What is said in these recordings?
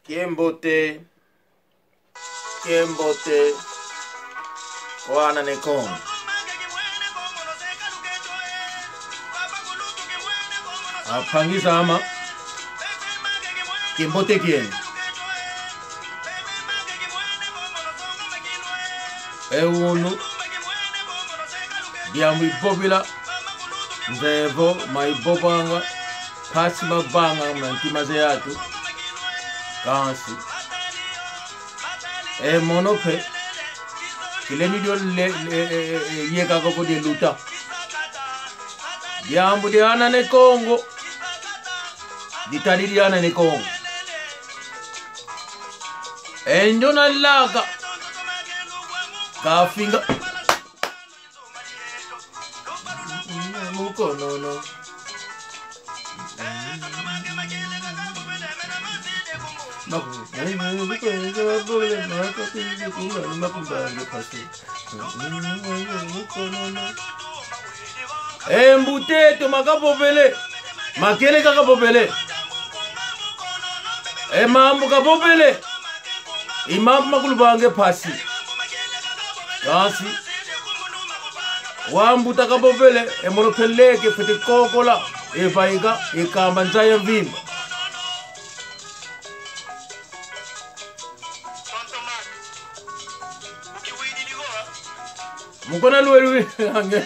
Kiembote wana nekong apangisa ama Kiembote kien ewunu diamu popula nzevo maibopanga pasi mabanga mnantimaze yatu kansi monope kileni dio yeka koko de luta diambu diana ne Kongo ditali diana ne Kongo enjona laga kafinga muko no Mbuteto makapopele makele kakapopele mambo kapopele imambo makulubange pasi kasi wambuta kapopele monopeleke pete kokola evaika ikamba nzaya mvimba mukona luwe hange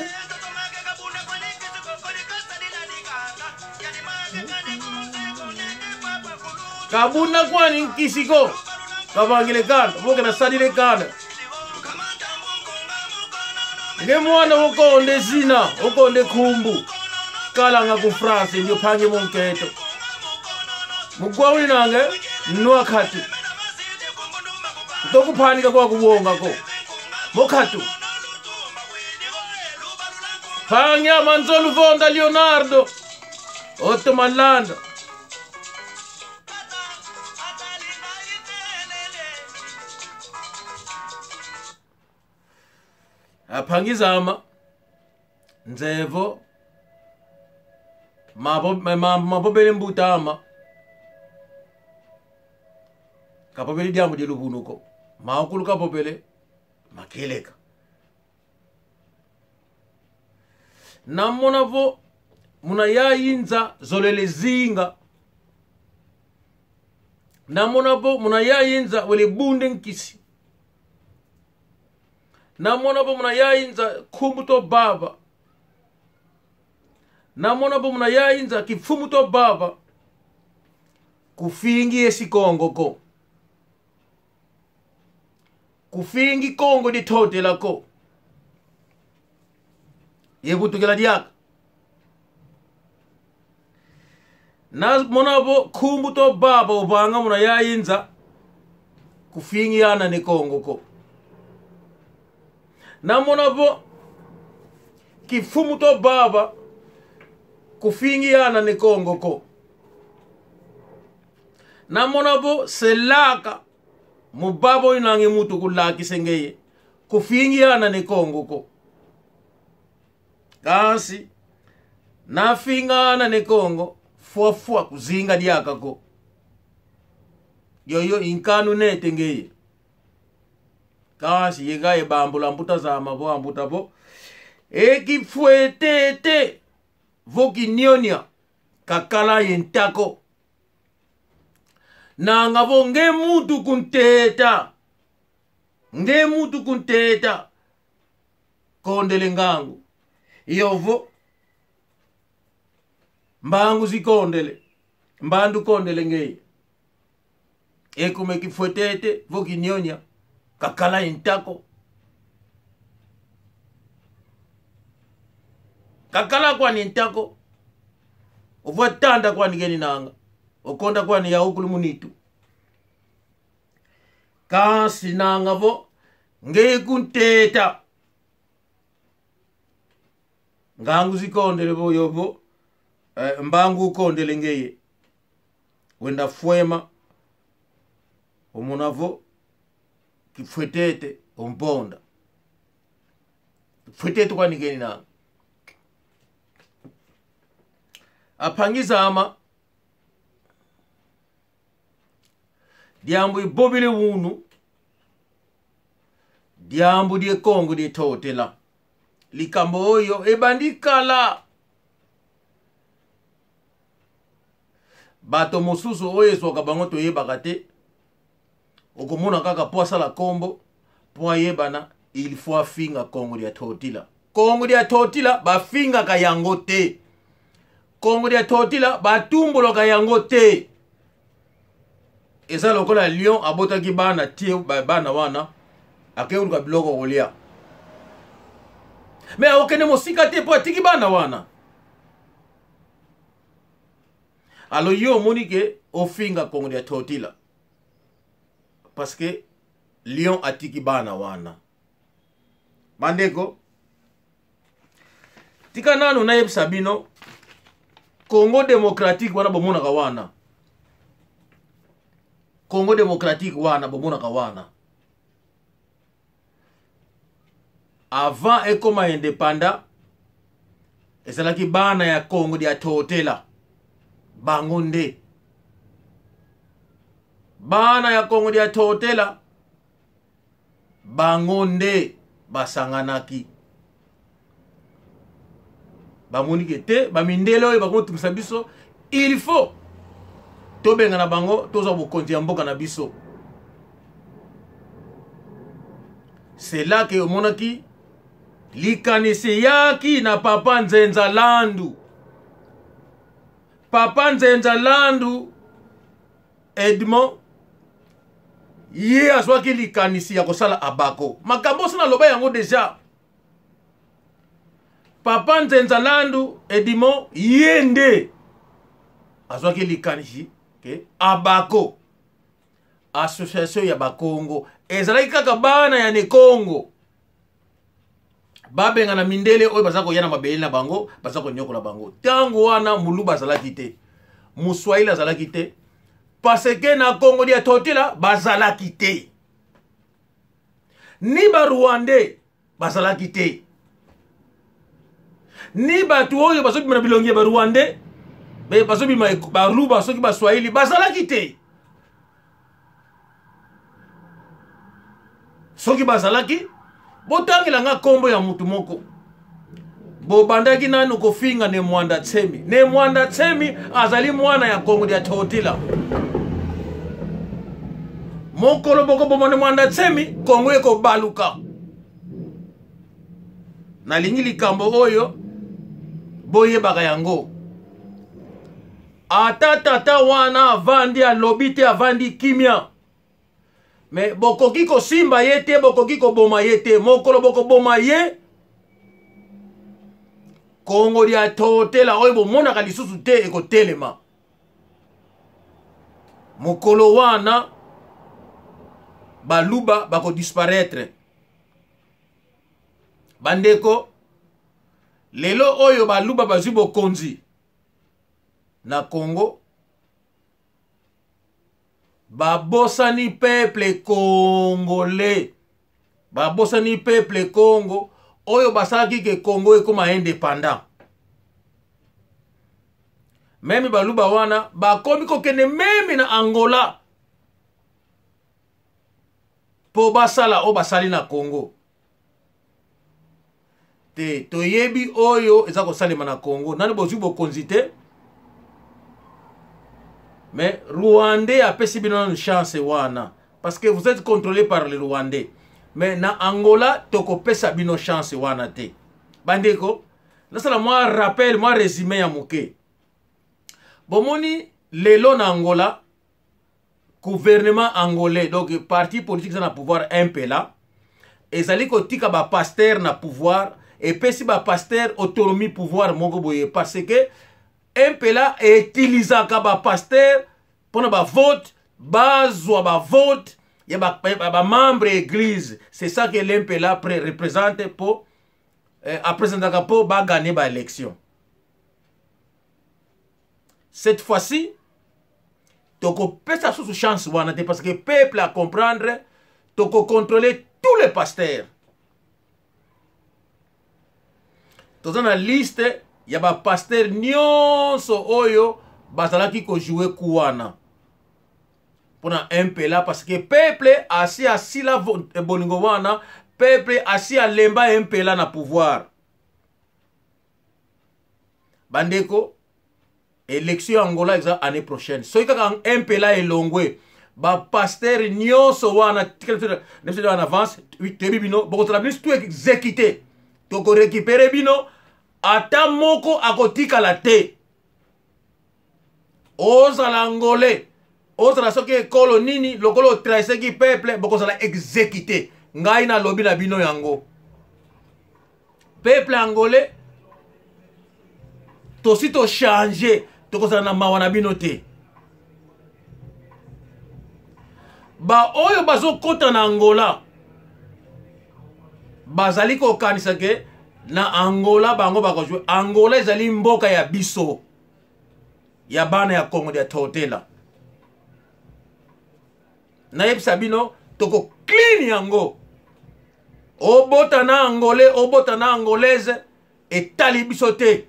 kabuna kwani kisiko kabangile kana boke na sadile kana nge mwana ukonde zina ukonde khumbu kala nga ku France ndio phange monketo mugwawuli nange nwa khatu ndokuphanika kwa kubonga ko mokhatu phanya manzolu vonda Leonardo Ottomanlanda aphangizama nzevo mabobele mbutama kapobele diamu de lubunuko maokulu kapobele makeleka namona vo muna yayinza zolele zinga namona vo muna yayinza wele bunde nkisi namona vo muna yayinza khumbuto baba namona vo muna yayinza kifumuto baba kufingi esikongo ko kufingi Kongo di tote lako yebutukela diaka na monabo khumbuto baba ubanga muna yayinza kufingi yana ne Kongo ko na monabo kifumuto baba kufingi yana ne Kongo ko na monabo selaka mubabo inange mutu kulaki sengeye kufingi yana ne Kongo ko kasi na fingana ne Kongo fua kuzinga diaka ko yoyo inkanu nete ngeye kasi yegaye bambula mbuta za mabo ambuta bo ekifuetete voki nionia kakala yentako na ngabo nge mutu kunteta kondele ngangu yovo mbangu zikondele mbandu kondele ngeye ekume kifuetete voki nionia kakala yentako kakala kwa nintako uvatanda kwa nigeni nanga ukonda kwa ni ya ukulu munitu kasi nanga vo ngeye kunteta ngangu zikondele vo yovo mbangu kondele ngeye wenda fuema umunavo kifwetete umponda kifwetete kwa nigeni nanga apangizama diambu ibobile wunu diambu die Congo die totela likambo oyo ebandikala bato mosusu oyo ezoka bango toyebaka te okomona kaka po asala kombo po ayebana il faut afinga Congo dia totila. Congo dia totila bafinga ka yango te. Congo dia totila batumbolo ka yango te. Eza lokola lion abotaki bana tie bana wana akeuruka biloko kolia. Me okene mosika te po atiki bana wana. Alo yo monike ofinga Congo dia totila. Parce que lion atiki bana wana. Mandeko tika nanu na yebisa bino Congo démocratique wana bomona kawana. Congo démocratique wana bomona kawana. Avant ekoma indépendant esalaki bana ya Congo dia totela bangonde. Bana ya Congo dia totela bangonde basanganaki. Bamonike te, bamindele oyo bakotumisa biso, il faut tobenga na bango toza bokonzi ya mboka na biso. C'est là que omonaki likanisi yaki na Papa Nzenza Landu. Papa Nzenza Landu Edmond ye azwaki likanisi ya kosala abako. Makambo sana loba yango deja. Papa Nzenza Landu Edmond yende azwaki likanisi ke abako. Association ya Bakongo ezalaki kaka bana ya ne Congo. Babenga na mindele oyo bazako yana mabele na bango, bazako nyokola bango. Tango wana muluba azalaki te. Muswahili azalaki te. Parce que na Congo dia totela bazalaki te. Ni ba Rwandais bazalaki te. Ni batu oyo basoki na bilongi ba Rwandais be basoki ba Ruba soki ba Swahili bazalaki te. Soki bazalaki botangela nga kombo ya mutu moko. Bo bandaki nanu kofinga ne Mwanda Tsemi. Ne Mwanda Tsemi azali mwana ya Congo dia totela. Mokolo boko bomone Mwanda Tsemi Congo eko baluka. Na lingi likambo oyo boye baka yango. Tata wana avandi alobi te avandi kimia. Me bokoki ko simba yete bokoki ko boma yete. Mokolo boko boma ye Congo dia totela oyo bomona ka lisusu te eko telema. Mokolo wana baluba bako disparaître. Bandeko lelo oyo baluba bazibo konzi na Congo babosani peuple congolais. Babosani peuple Congo oyo basaki ke Congo ekoma indépendant. Meme baluba wana bakomi kokende meme na Angola po basala o basali na Congo. Te toyebi oyo ezako salima na Congo. Nani bozu bokonzi te. Mais Rwandais a pesi bino une chance wana. Parce que vous êtes contrôlé par les Rwandais. Mais na Angola toko pesa bino chance wana te. Bandeko, nasala moi rappel, moi résumé ya moke. Bomoni lelo na Angola gouvernement angolais, donc parti politique na pouvoir MPLA, ezali ko tika ba pasteur na pouvoir et pesi ba pasteur autonomie pouvoir moko boye parce que MPLA utilisaka ba pasteur pour ba vote, bazwa ba vote ya ba membre église. C'est ça que l'MPLA représente pour à présenter pour ba gagner ba élection. Cette fois-ci toko pesa sous chance wana te parce que peuple à comprendre toko contrôler tous les pasteurs. Dans la liste ya ba pasteur nyonso oyo bazalaki ko jouer kuwana. pona MPLA parce que peuple asi asila bolingo wana, peuple asi alemba MPLA na pouvoir. Bandeko, élection Angola exa année prochaine. So kaka MPLA elongwe, ba pasteur nyonso wana en avance, tebi bino, boko trabis tout exécuté. Toko récupérer bino, ata moko akotika la te. Ozala angolais, ozala soki kolo nini, lokolo traiseki peuple, boko zala exécuté. Ngai na lobi na bino yango. Peuple angolais, tosi to changer, toko zala na mawana bino te. Ba oyo bazo kota na Angola, bazali ko kanisa ke na Angola bango bakojwe. Angola ezali mboka ya biso. Ya bana ya Congo ya Totela. Na yebisa bino toko clean yango. Obota na Angolais, obota na Angolaise etali biso te.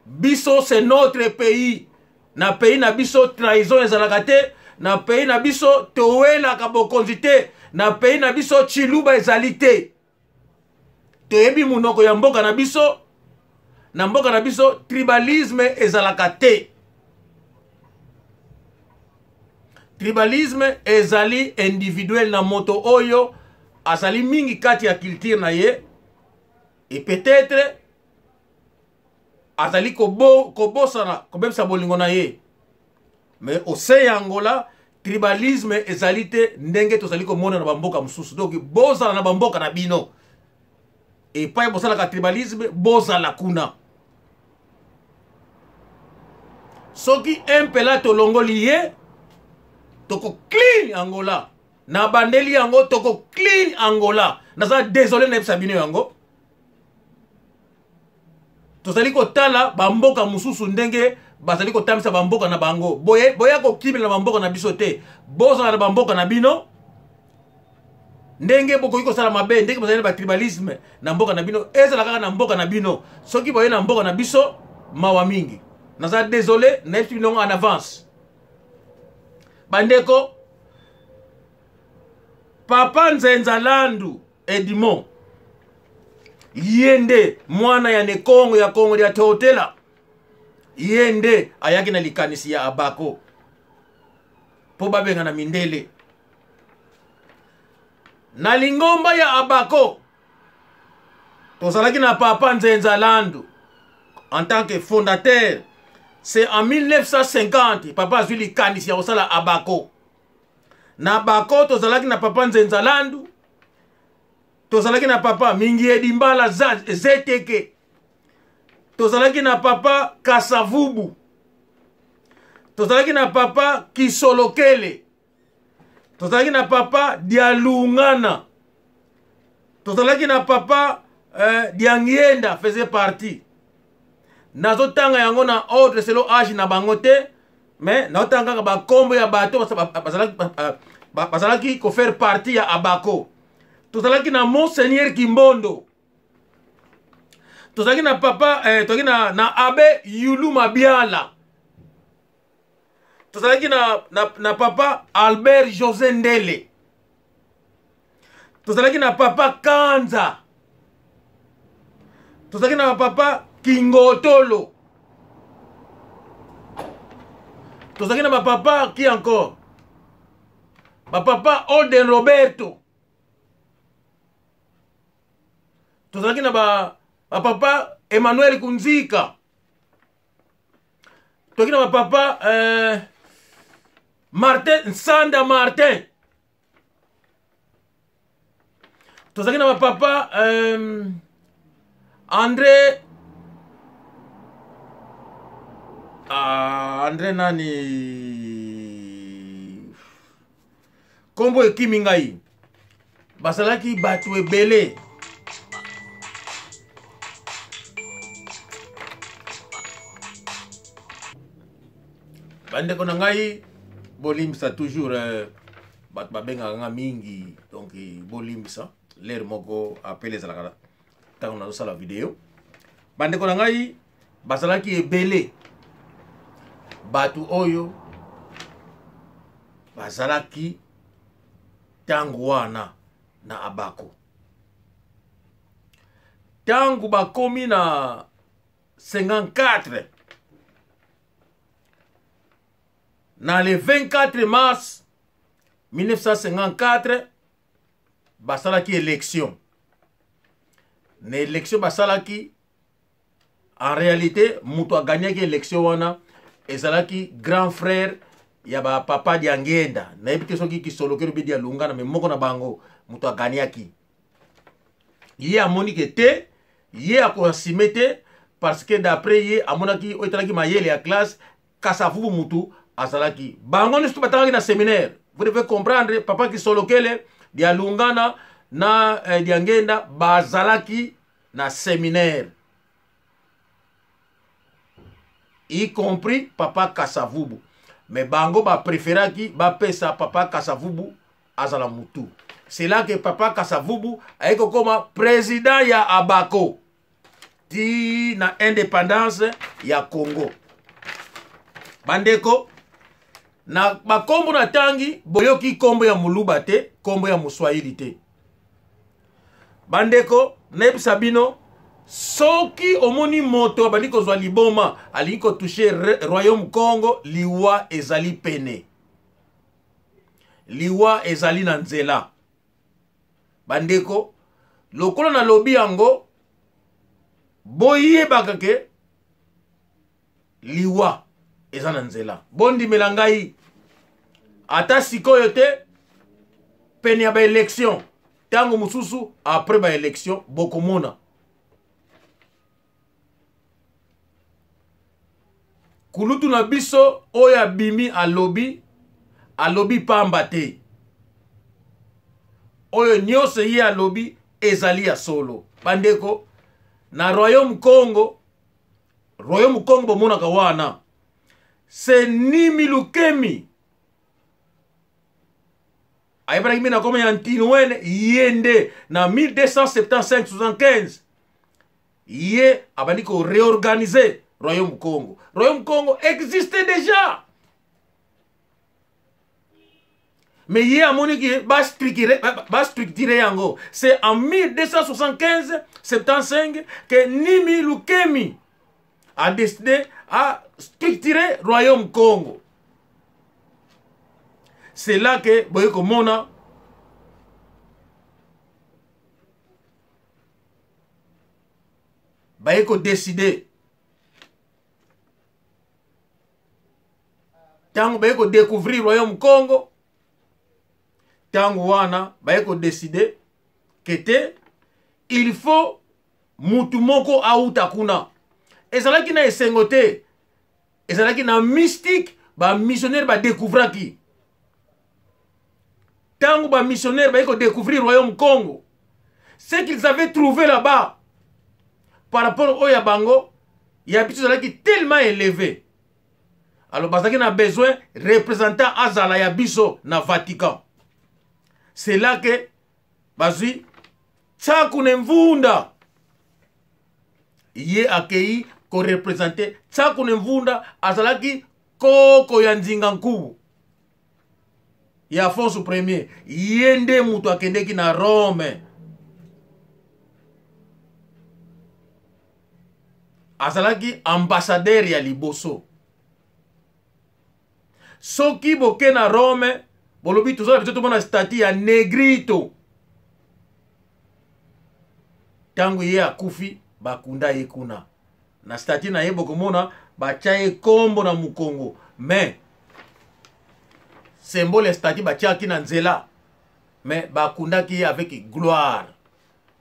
Biso c'est notre pays. Na pays na biso trahison ezalaka te. Na pays na biso towela kabokonzi te. Na pays na biso chiluba ezali te. Toyebi munoko ya mboka na biso. Na mboka na biso tribalisme ezalaka te. Tribalisme ezali individuel na moto oyo azali mingi kati ya culture na ye. Et peut-être azali kobosana kobebisa bolingo na ye. Mais au sein ya Angola tribalisme ezali te ndenge tozali komona na bamboka mususu. Donc bozala na bamboka na bino. Et pas bozala ka tribalisme bozala kuna. Soki MPLA tolongoli ye toko clean Angola. Na bandeli yango toko clean Angola. Naza désolé na ebisa bino yango. Tozali kotala bamboka mususu ndenge bazali kotamisa bamboka na bango. Boya ko kibela na bamboka na biso te. Bozala na bamboka na bino. Ndenge boko iko sala mabe ndenge bazali ba tribalisme na mboka na bino. Ezala kaka na mboka na bino. Soki boye na mboka na biso mawa mingi. Naza désolé na ebisa bino en avance. Bandeko Papa Nzenza Landu Edmond yende mwana ya Nekongo ya Kongo ya Totela yende ayaki na likanisi ya Abako po babenga na mindele na lingomba ya Abako tozalaki na Papa Nzenza Landu en tant que fondateur. C'est en 1950 papa azwi likanisi ya kosala Abako. Na Abako tozalaki na Papa Nzenza Landu. Tozalaki na Papa Mingi Edimbala Zeteke. Tozalaki na Papa Kasavubu. Tozalaki na Papa Kisolokele. Tozalaki na Papa Dialungana. Tozalaki na Papa Diangienda faisait partie. Nazo tanga yango na ordre selo âge na bangote. Mais nazo tanga ba kombo ya bato bazalaki ko faire partie ya Abako. Tozalaki na Monseigneur Kimbondo. Tozalaki na Papa tozalaki na Abbé Yulu Mabiala. Tozalaki na Papa Albert José Ndele. Tozalaki na Papa Kanza. Tozalaki na Papa Kingotolo. Tozalaki na Papa qui encore? Papa Olden Roberto. Tozalaki na Papa Emmanuel Kunzika. Tozalaki na Papa Martin Sanda Martin. Tozalaki na Papa André nani kombo ekimi ngai basalaki batu ebele bandeko na ngai bolimbisa toujours batu babengaka nga mingi donc bolimbisa lere moko apele ezalaka ntango nazosala video bandeko na ngai basalaki ebele batu oyo bazalaki tangu wana na Abako. Tangu bakomi na 54 na le 24 mars 1954 basalaki élection. Na élection basalaki en réalité mutu a gagné élection wana ezalaki grand frère ya ba papa di Angenda. Na ebite soki kisolokero bi di alungana me moko na bango mutu a gagné ki. Yé a monique te, yé a kosimete parce que d'après yé a monaki oitalaki mayele ya classe kasafubu mutu azalaki. Bango ne bataki na séminaire. Vous devez comprendre papa kisolokele di alungana na di Angenda bazalaki na séminaire. Y compris papa Kasavubu. Mais bango ba préféraki ba pesa papa Kasavubu azala mutu. C'est là que papa Kasavubu a été comme président ya Abako. Ti na indépendance ya Congo. Bandeko na bakombo na tangi boyoki kombo ya muluba te, kombo ya muswahili te. Bandeko neb sabino soki omoni moto abali kozwa liboma alingi kotouche royaume Congo, liwa ezali pene, liwa ezali na nzela. Bandeko lokola na lobi yango boyebaka ke liwa eza na nzela. Bondimela ngai ata sikoyo te pene ya ba élection tango mususu après ba élection bokomona kulutu na biso oya bimi alobi pamba te. Oyo nyose ye alobi ezali ya solo. Bandeko na royaume Congo bomonaka wana se Nimi Lukemi ayebaki mina kome ya Ntinwene yende na 1275-75 ye abandi ko réorganiser Royaume Congo. Royaume Congo existait déjà. Mais il y a mon qui va structurer yango. C'est en 1275-75 que Nimi Lukemi a décidé à structurer Royaume Congo. C'est là que Boyeko Mona Boyeko décidé. Tango bayeko découvrir Royaume Congo, tango wana bayeko décider que il faut mutu moko auta kuna. Ezalaki na esengote, ezalaki na mystique, ba missionnaire ba découvrir ki. Tango ba missionnaire bayeko découvrir Royaume Congo, ce qu'ils avaient trouvé là-bas par rapport au Yabango, il y a tellement élevé. Alors, bazaki na besoin représentant azala ya biso na Vatican. C'est là que bazui Tsakune Mvunda ye akei ko représenter Tsakune Mvunda azalaki koko ya nzinga nkubu ya Alphonse Premier yende mutu akendeki na Rome. Azalaki ambassadeur ya liboso. Soki boke na Rome, bolobi tozala biso tomona stati ya Negrito. Tango ye akufi, bakunda ye kuna. Na stati na ye bokomona, bachaye kombo na Mukongo. Mais, symbole stati bachaki na nzela. Mais, bakunda ki ye avec gloire.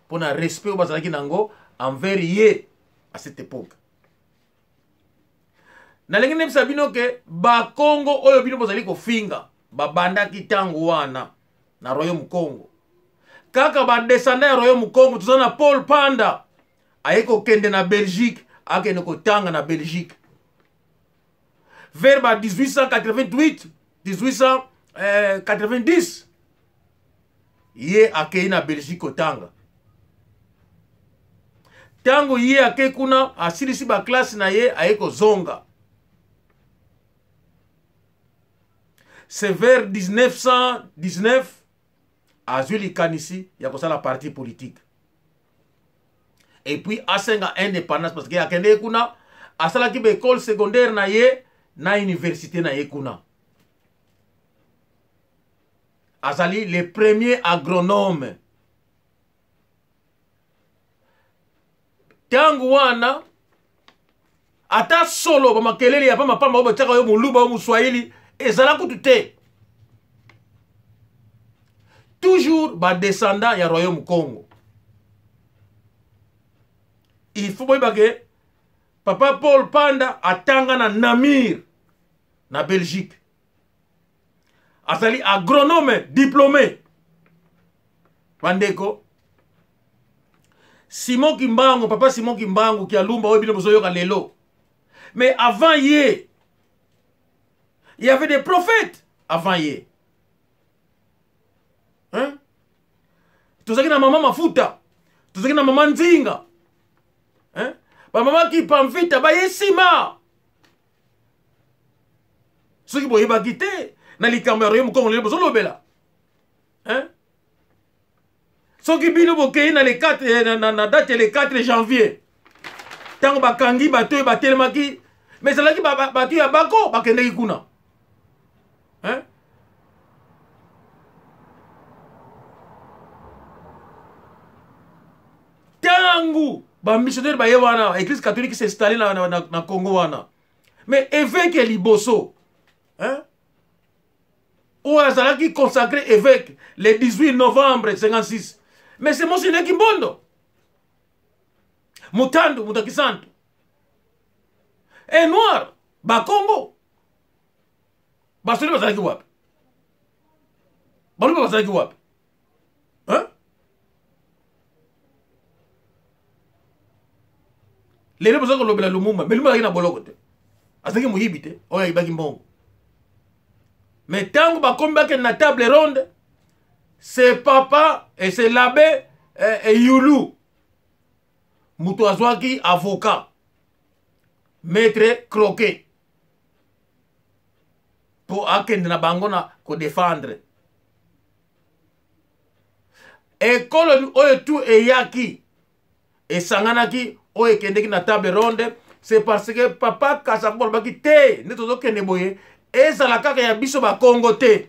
Pona respect bazalaki nango, envers ye à cette époque. Nalengi nebisa bino ke ba Congo oyo bino bozali ko finga ba bandaki tango wana na Royaume Congo. Kaka ba descendant ya Royaume Congo tuzana Paul Panda ayeko kende na Belgique akene ko tanga na Belgique. Vers ba 1888 1890 ye akei na Belgique ko tanga. Tango ye akei kuna asilisi ba classe na ye ayeko zonga. c'est vers 1919 azwi likanisi ya kosala parti politique. Et puis asenga indépendance parce que akende kuna asalaki ba école secondaire na ye na université na ye kuna. Azali le premier agronome. Tangu wana ata solo ba makelele ya pa mapamba ba tsaka yo muluba yo muswahili ezala kutu te. Toujours ba descendant ya royaume Congo. Il faut que Papa Paul Panda atanga na Namur na Belgique. Azali agronome diplômé. Bandeko Simon Kimbangu, papa Simon Kimbangu qui a lumba obino bozoyo lelo. Mais avant hier, il y avait des prophètes avant hier. Hein? Tout ça qui na maman mafuta, tout ça qui na maman nzinga. Hein? Ba maman qui pamvita ba yesima. Ce qui boye ba quitter na likambo ya Congo le bozolo bela. Hein? Ce qui bino bokei na le 4 na date le 4 janvier. Tango bakangi bato ba telemaki mais c'est là qui bato ya bako bakende kuna. Hein? Tangu ba missionnaire ba yewana église catholique s'est installée na Congo wana. Mais évêque Liboso, hein? Ou azalaki consacré évêque le 18 novembre 56. Mais c'est Monseigneur Kimbondo. Mutandu, Mutakisantu. Et noir, ba Congo. Ba soli bazalaki wapi? Baluba bazalaki wapi? Hein? Lele bazalaki lobela Lumumba, mais Lumumba na boloko te. Azalaki muyibi te, oya ibaki mbongo. Mais tant que na table ronde, c'est papa et c'est l'abbé et Youlou. Moutouazouaki, avocat. Maître Croquet. Pour akende na bangona ko défendre. École oyo tout et yaki. Et sanganaki oyo kendeki na table ronde. C'est parce que papa Kasabol baki te. Netozo kende boye. Et ça la kaka ya biso ba Congo te.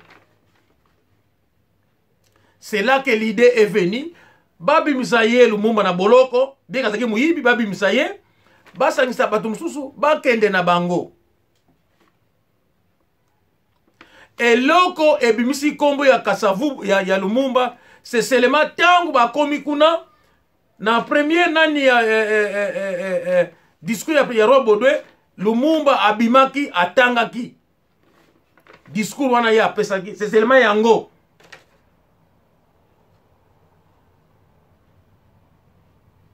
C'est là que l'idée est venue. Babi Misaye Lumumba na boloko, bien kazaki muyibi Babi Misaye, basangisa batu mususu, bakende na bango. Et loko ebimisi kombo ya Kasavu ya Lumumba, c'est seulement tangu ba komi kuna na premier nani ya discours ya Robodwe, Lumumba abimaki atangaki. Discours wana ya pesaki, c'est seulement yango.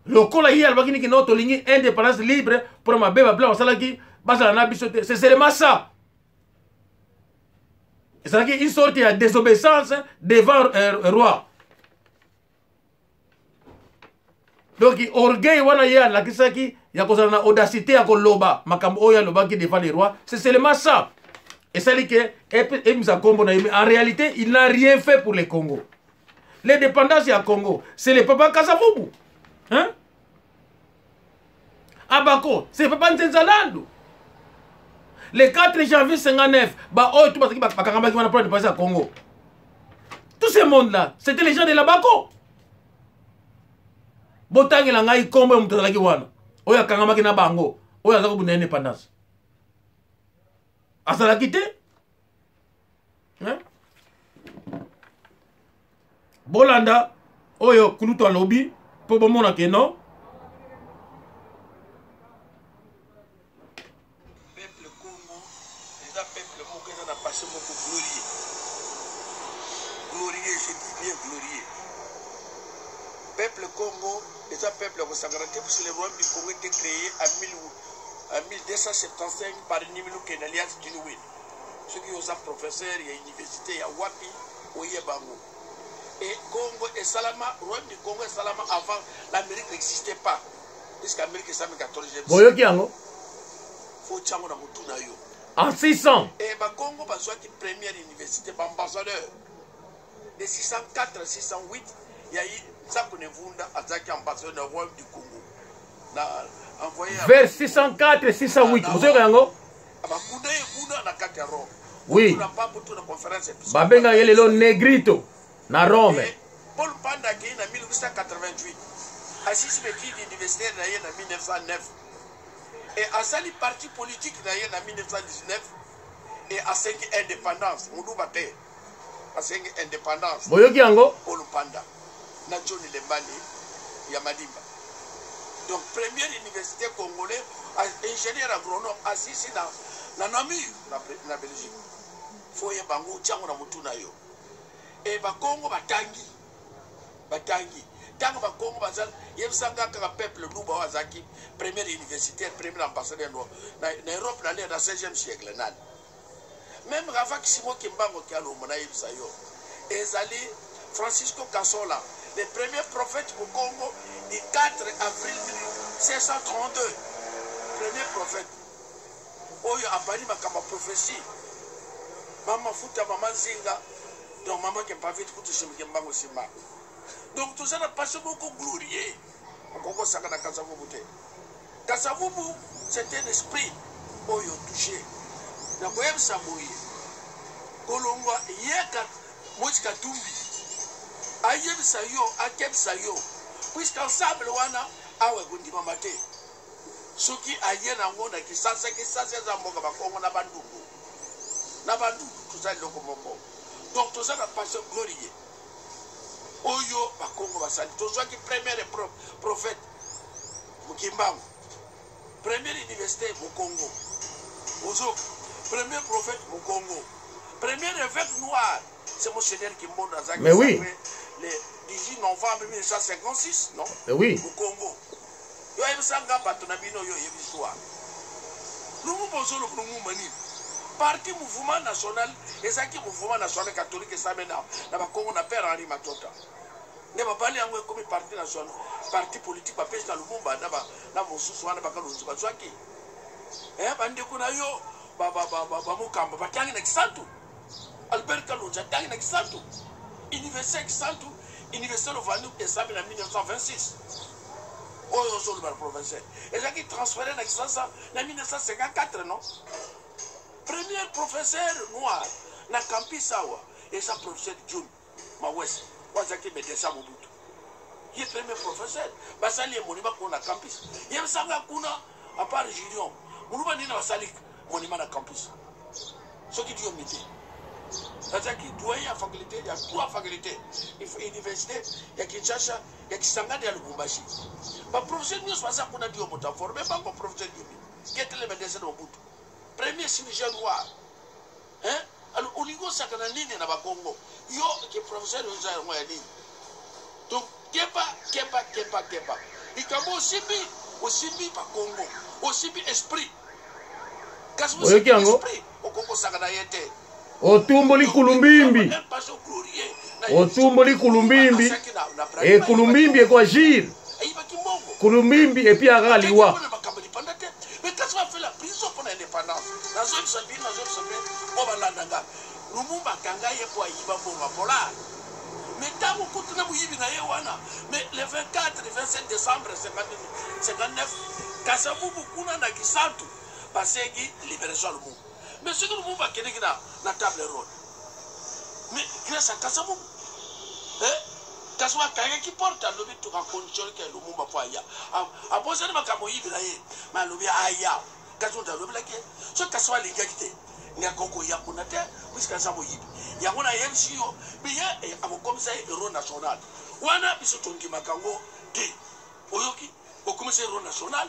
Le cola hier albaki ki notre ligne indépendance libre pour ma bébé blanc salaki basala na bisote, c'est seulement ça. C'est là une sorte de désobéissance devant roi. Donc orgueil wana ya la kisaki ya kozala na audacité ya koloba makambo oya lobaki devant les rois, c'est seulement ça. Et ça dit que en réalité, il n'a rien fait pour le Congo. L'indépendance du Congo, c'est le papa Kasavubu. Hein? Abako, c'est le papa Nzenzalando. Le 4 janvier 59, tout le Congo. Tout ce monde-là, c'était les gens de l'Abako. Botangi la ngai kombo mutazalaki wana. Oya kangamaki na bango. Oya zako buna indépendance. Asalaki te? Hein? Bolanda, oyo kulutu alobi, po bomona ke non? Peuple Congo, les peuple Congo n'a passé beaucoup glorieux. Glorieux, je dis bien glorieux. Peuple Congo, les peuples au Sangarate, parce que le royaume du Congo était créé en 1275 par Nimilou Kenalias Djinouin. Ceux qui ont un professeur, il y a une université, il y a Wapi, au Yebango. Et Congo et Salama, le royaume du Congo et Salama, avant, l'Amérique n'existait pas. Puisque l'Amérique est 14e. Boyo Kiango. Faut tchango na mutu na yo. En 600. Et le Congo a besoin de première université, ambassadeur. De 604 à 608, il y a eu Sakonevunda, ambassadeur roi du Congo. Vers 604 et 608. Vous savez quoi? Oui. Babenga yelelo Negrito. Na Rome. Paul Panda qui est en 1888. Assis Bekidi universitaire en 1909. Et à Sali parti politique en 1919. Et à 5 indépendance. Moudoubaté. À 5 indépendance. Boyoki yango? Paul Panda. Na John Lembani. Yamadimba. Donc, première université congolaise, ingénieur agronome, assis dans Namur, la Belgique. Il faut y avoir un yo. Et le Congo batangi. Batangi. Tant que le Congo il y a un peuple qui première université, premier ambassadeur dans l'Europe dans le 16e siècle. Même avant que Simon Kimbango qui a le et Zali Francisco Cassola, le premier prophète au Congo, le 4 avril 1632. Premier prophète. Oyo apani makama prophétie. Maman futa maman zinga. Donc maman qui pas vite pour te cheminer mbango sima. Donc tout ça n'a pas beaucoup glorieux. On Congo saka na Kasavubu te. Kasavubu c'est un esprit oyo touché. Na koyem samoyi. Kolongwa yeka mochika tumbi. Ayem sayo, akem sayo. Puisqu'ensemble wana awe gundima mate. Soki aye na ngona kisasa za mboka bakongo na bandungu. Na bandungu tuza loko moko. Donc tout ça n'a pas ce glorieux. Oyo bakongo basali. Tout ça qui premier prophète Mukimbangu. Première université Mukongo. Ozo premier prophète Mukongo. Premier évêque noir, c'est Monseigneur Kimbondo Azaki. Mais oui. Le 18 novembre 1956, non? Mais oui. Au Congo. Yo ebisanga batonabino yo yebiswa. Nous bozolo pour nous mani. Parti mouvement national, ezaki mouvement national catholique ça maintenant. Na ba Congo na père Henri Matota. Ne ba bali yango comme parti national, parti politique ba pesa Lumumba na mosusu wana bakalonzi bazwaki. Bande kuna yo ba mukamba batangi na kisantu. Albert Kalonji tangi na kisantu. Université Kisantu, Université de Vanou est en 1926. Oyo zolo ba provincial. Et là qui transféré na Kisansa en 1954 non. Premier professeur noir na campus awa et sa professeur June Mawes. Wazaki Medesa Mobutu. Il est premier professeur. Basali e monument ko na campus. Yem sanga kuna à part Gideon. Monument ni na basali monument na campus. Ce qui dit au midi. C'est-à-dire qu'il doit y avoir faculté, il y a trois facultés. Il faut université, il y a Kinshasa, il y a Kisangani, il y a Lubumbashi. Le professeur Nios Passa qu'on a dit au Mota formé, pas comme professeur Nios. Qui était le médecin au bout. Premier chirurgien noir. Hein? Alors, au niveau Sakanani, il y a un Congo. Yo, qui est professeur de Zayani. Donc, Kepa. Il y a aussi mis par Congo, aussi mis esprit. Qu'est-ce que c'est l'esprit au Congo Sakanayete? Otumboli Kulumbimbi. Otumboli Kulumbimbi. Et Kulumbimbi est quoi agir? Kulumbimbi et puis Araliwa. Mais qu'est-ce qu'on fait la prison pour l'indépendance? Dans une semaine, on va l'andanga. Lumumba Kanga est pour Yiba Pola. Mais tant qu'on continue à Yibi Nayewana, mais le 24 et 27 décembre 59, Kasavubu Kuna Nakisantu, parce que libération le monde. Mais ce que nous va gagner la table ronde. Mais grâce à Kassabou, Kassoua Kaya qui porte à l'objet de la condition que le monde va faire. À poser le macamoïde, mais l'objet Aya, Kassou de l'objet, ce Kassoua l'égalité. Il y a Koko Yakunate, puisqu'à Samoïd. Il y a un MCO, mais il y a un commissaire héros national. Wana Bissotongi Makango, T. Oyoki, au commissaire héros national,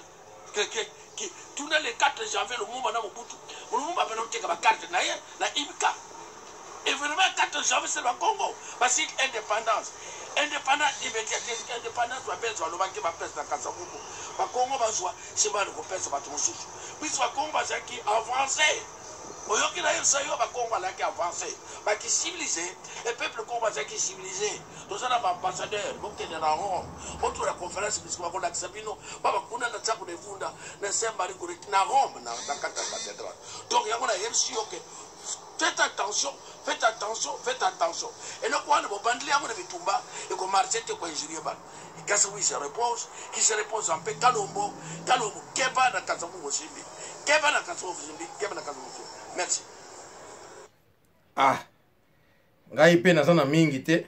qui tourne le 4 janvier, le moment dans Mobutu. Le moment où on a carte na IMCA. Et vraiment, 4 janvier, c'est le Congo. Parce que l'indépendance. Indépendance immédiate, indépendance va faire le banquier va faire dans Kasavubu. Le Congo va jouer, c'est mal qu'on pèse sur tout le monde. Puis le Congo va jouer en français. oyoki na yesu yo bakongo alaki avancé baki civilisé et peuple kongo azaki civilisé toza na baambassadeur bokende na Rome otura conférence bisiko bakolakisa bino babakunda na ntango na evunda na Saint Marie Goretti na Rome na kata cathédrale. Donc yango na yesu yo ke faites attention, faites attention, faites attention. Et nous, quand nous bandons les bitumba, et qu'on marche, et qu'on injurie, et quand il se repose en paix, Kalombo, Keba na Kazamu Mosimbi, Keba na Kazamu Mosimbi, Keba na Kazamu Mosimbi. Merci. Ah, ngai pe nazana mingi te.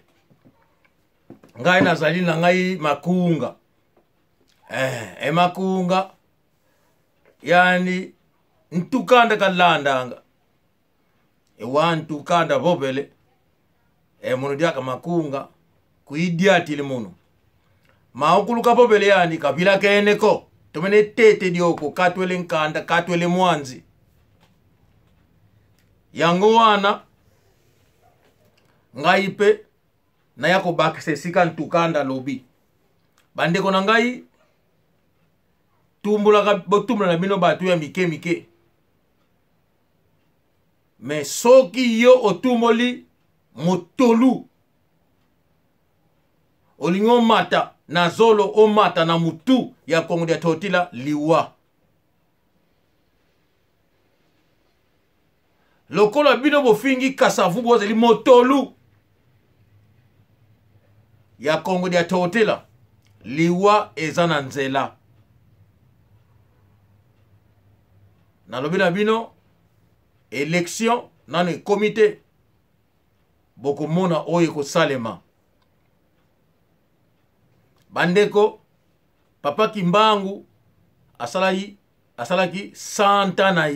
Ngai nazali na ngai makunga. Makunga. Yani, ntukanda kalandanga. Wantu kanda bobele mono diaka makunga kuidiati le mono maokuluka bobele yani kabila keneko tomene tete dioko katwele nkanda katwele mwanzi yango wana ngaipe na yako bakse sika ntukanda lobi bandeko na ngai tumbula na bino batu ya mike mais soki yo otumoli motolu olingo mata na zolo o mata na mutu ya Kongo dia totila liwa lokola bino bofingi kasavu bozeli motolu ya Kongo dia totila liwa ezana nzela na lobina bino élection dans le comité beaucoup mona oye ko salema bandeko papa Kimbangu asalaki santa na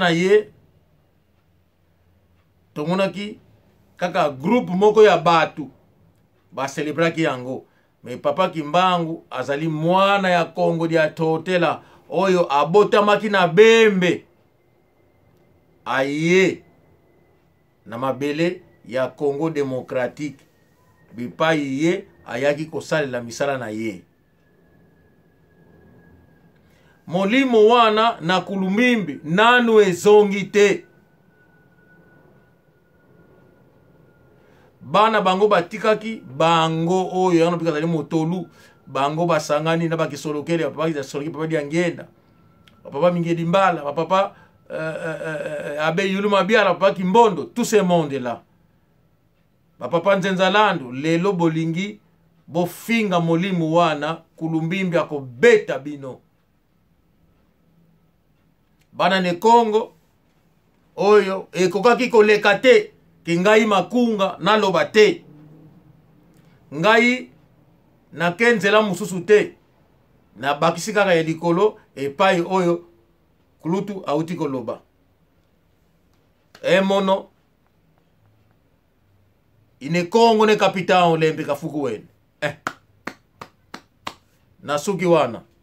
ye tomonaki kaka groupe moko ya batu ba celebraki yango mais papa Kimbangu azali mwana ya Kongo dia totela oyo abotamaki na bembe aye na mabele ya Congo démocratique bipai ye ayaki kosalela misala na ye molimo wana na kulumimbi nanu ezongi te bana bango batikaki bango oyo yano pika zali motolu bango basangani na bakisolokeli papa kisolokeli papa diangenda papa Mingedi Mbala papa Abe Yuluma Biala papa Kimbondo tout ce monde là papa Nzenzalando lelo bolingi bofinga molimu wana kulumbimbi akobeta bino bana ne Kongo oyo ekokaki koleka te kingai makunga naloba te ngai na kenzela mususu te na bakisi kaka ya likolo epai oyo kulutu auti koloba mono ine Kongo ne kapitan olympique afuku wene na suki wana